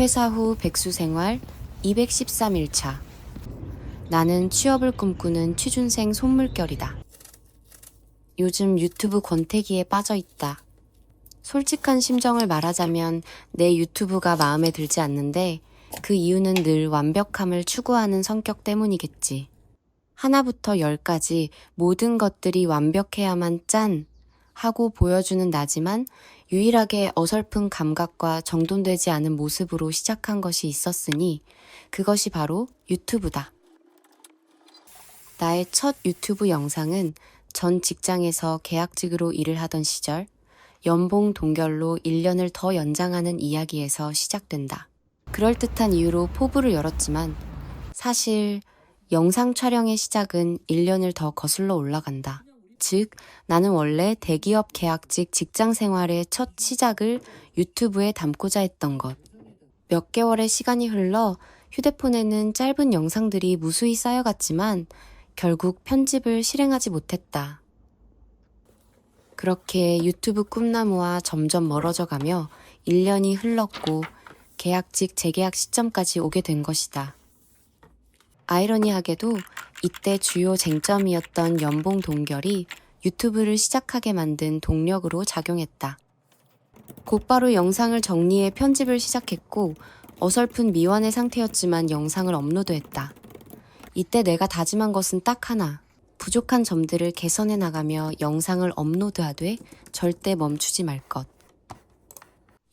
퇴사 후 백수 생활 213일차. 나는 취업을 꿈꾸는 취준생 손물결이다. 요즘 유튜브 권태기에 빠져있다. 솔직한 심정을 말하자면 내 유튜브가 마음에 들지 않는데 그 이유는 늘 완벽함을 추구하는 성격 때문이겠지. 하나부터 열까지 모든 것들이 완벽해야만 짠! 하고 보여주는 나지만 유일하게 어설픈 감각과 정돈되지 않은 모습으로 시작한 것이 있었으니 그것이 바로 유튜브다. 나의 첫 유튜브 영상은 전 직장에서 계약직으로 일을 하던 시절 연봉 동결로 1년을 더 연장하는 이야기에서 시작된다. 그럴듯한 이유로 포부를 열었지만 사실 영상 촬영의 시작은 1년을 더 거슬러 올라간다. 즉, 나는 원래 대기업 계약직 직장 생활의 첫 시작을 유튜브에 담고자 했던 것. 몇 개월의 시간이 흘러 휴대폰에는 짧은 영상들이 무수히 쌓여갔지만 결국 편집을 실행하지 못했다. 그렇게 유튜브 꿈나무와 점점 멀어져 가며 1년이 흘렀고 계약직 재계약 시점까지 오게 된 것이다. 아이러니하게도 이때 주요 쟁점이었던 연봉 동결이 유튜브를 시작하게 만든 동력으로 작용했다. 곧바로 영상을 정리해 편집을 시작했고 어설픈 미완의 상태였지만 영상을 업로드했다. 이때 내가 다짐한 것은 딱 하나. 부족한 점들을 개선해 나가며 영상을 업로드하되 절대 멈추지 말 것.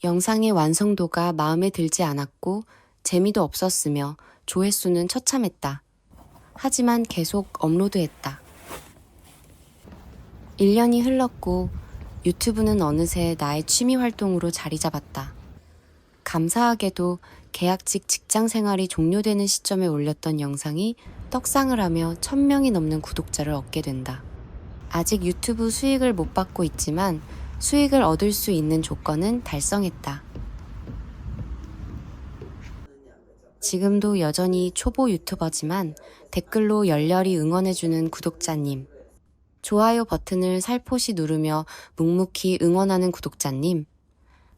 영상의 완성도가 마음에 들지 않았고 재미도 없었으며 조회수는 처참했다. 하지만 계속 업로드했다. 1년이 흘렀고 유튜브는 어느새 나의 취미 활동으로 자리 잡았다. 감사하게도 계약직 직장 생활이 종료되는 시점에 올렸던 영상이 떡상을 하며 1000명이 넘는 구독자를 얻게 된다. 아직 유튜브 수익을 못 받고 있지만 수익을 얻을 수 있는 조건은 달성했다. 지금도 여전히 초보 유튜버지만 댓글로 열렬히 응원해주는 구독자님, 좋아요 버튼을 살포시 누르며 묵묵히 응원하는 구독자님,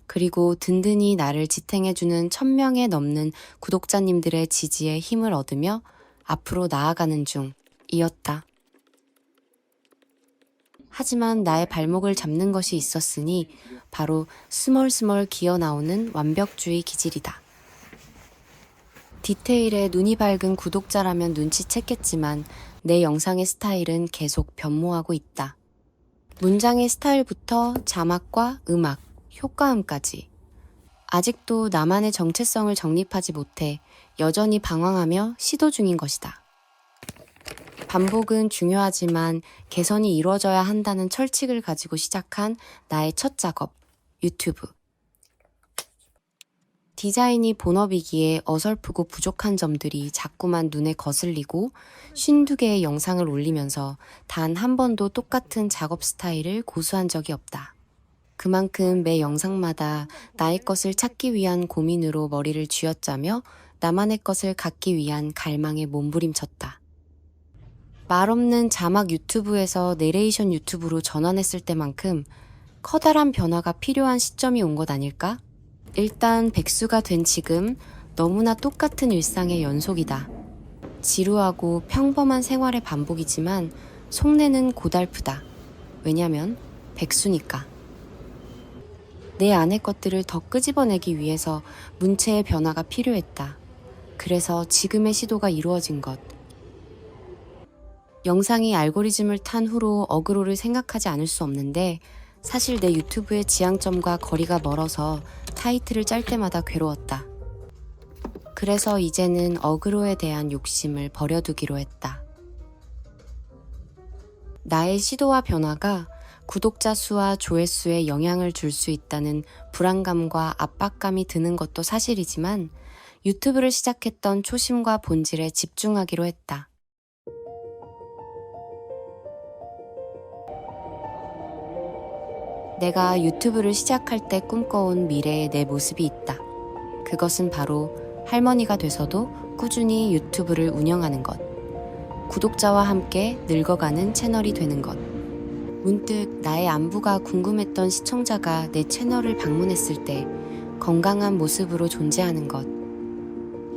그리고 든든히 나를 지탱해주는 1000명에 넘는 구독자님들의 지지에 힘을 얻으며 앞으로 나아가는 중이었다. 하지만 나의 발목을 잡는 것이 있었으니 바로 스멀스멀 기어 나오는 완벽주의 기질이다. 디테일에 눈이 밝은 구독자라면 눈치챘겠지만 내 영상의 스타일은 계속 변모하고 있다. 문장의 스타일부터 자막과 음악, 효과음까지. 아직도 나만의 정체성을 정립하지 못해 여전히 방황하며 시도 중인 것이다. 반복은 중요하지만 개선이 이루어져야 한다는 철칙을 가지고 시작한 나의 첫 작업, 유튜브. 디자인이 본업이기에 어설프고 부족한 점들이 자꾸만 눈에 거슬리고 52개의 영상을 올리면서 단 한 번도 똑같은 작업 스타일을 고수한 적이 없다. 그만큼 매 영상마다 나의 것을 찾기 위한 고민으로 머리를 쥐어짜며 나만의 것을 갖기 위한 갈망에 몸부림쳤다. 말없는 자막 유튜브에서 내레이션 유튜브로 전환했을 때만큼 커다란 변화가 필요한 시점이 온 것 아닐까? 일단 백수가 된 지금 너무나 똑같은 일상의 연속이다. 지루하고 평범한 생활의 반복이지만 속내는 고달프다. 왜냐면 백수니까. 내 안의 것들을 더 끄집어내기 위해서 문체의 변화가 필요했다. 그래서 지금의 시도가 이루어진 것. 영상이 알고리즘을 탄 후로 어그로를 생각하지 않을 수 없는데 사실 내 유튜브의 지향점과 거리가 멀어서 타이틀을 짤 때마다 괴로웠다. 그래서 이제는 어그로에 대한 욕심을 버려두기로 했다. 나의 시도와 변화가 구독자 수와 조회수에 영향을 줄 수 있다는 불안감과 압박감이 드는 것도 사실이지만 유튜브를 시작했던 초심과 본질에 집중하기로 했다. 내가 유튜브를 시작할 때 꿈꿔온 미래의 내 모습이 있다. 그것은 바로 할머니가 돼서도 꾸준히 유튜브를 운영하는 것. 구독자와 함께 늙어가는 채널이 되는 것. 문득 나의 안부가 궁금했던 시청자가 내 채널을 방문했을 때 건강한 모습으로 존재하는 것.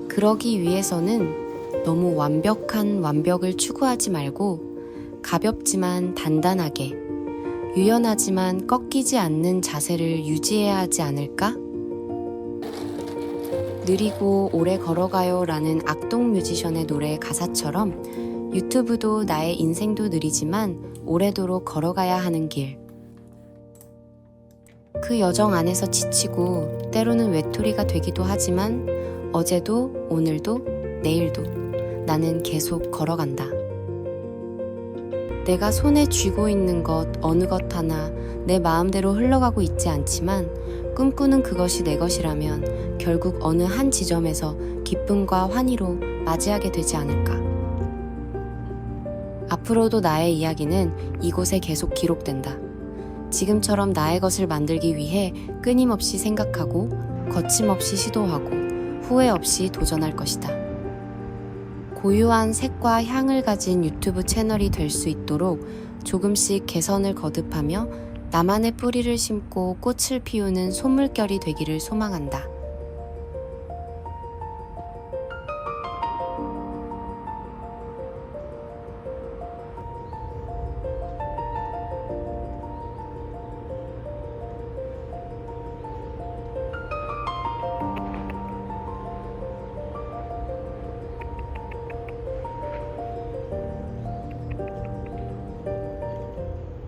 그러기 위해서는 너무 완벽한 완벽을 추구하지 말고 가볍지만 단단하게, 유연하지만 꺾이지 않는 자세를 유지해야 하지 않을까? 느리고 오래 걸어가요 라는 악동 뮤지션의 노래의 가사처럼 유튜브도 나의 인생도 느리지만 오래도록 걸어가야 하는 길. 그 여정 안에서 지치고 때로는 외톨이가 되기도 하지만 어제도 오늘도 내일도 나는 계속 걸어간다. 내가 손에 쥐고 있는 것 어느 것 하나 내 마음대로 흘러가고 있지 않지만 꿈꾸는 그것이 내 것이라면 결국 어느 한 지점에서 기쁨과 환희로 맞이하게 되지 않을까. 앞으로도 나의 이야기는 이곳에 계속 기록된다. 지금처럼 나의 것을 만들기 위해 끊임없이 생각하고 거침없이 시도하고 후회 없이 도전할 것이다. 고유한 색과 향을 가진 유튜브 채널이 될 수 있도록 조금씩 개선을 거듭하며 나만의 뿌리를 심고 꽃을 피우는 소물결이 되기를 소망한다.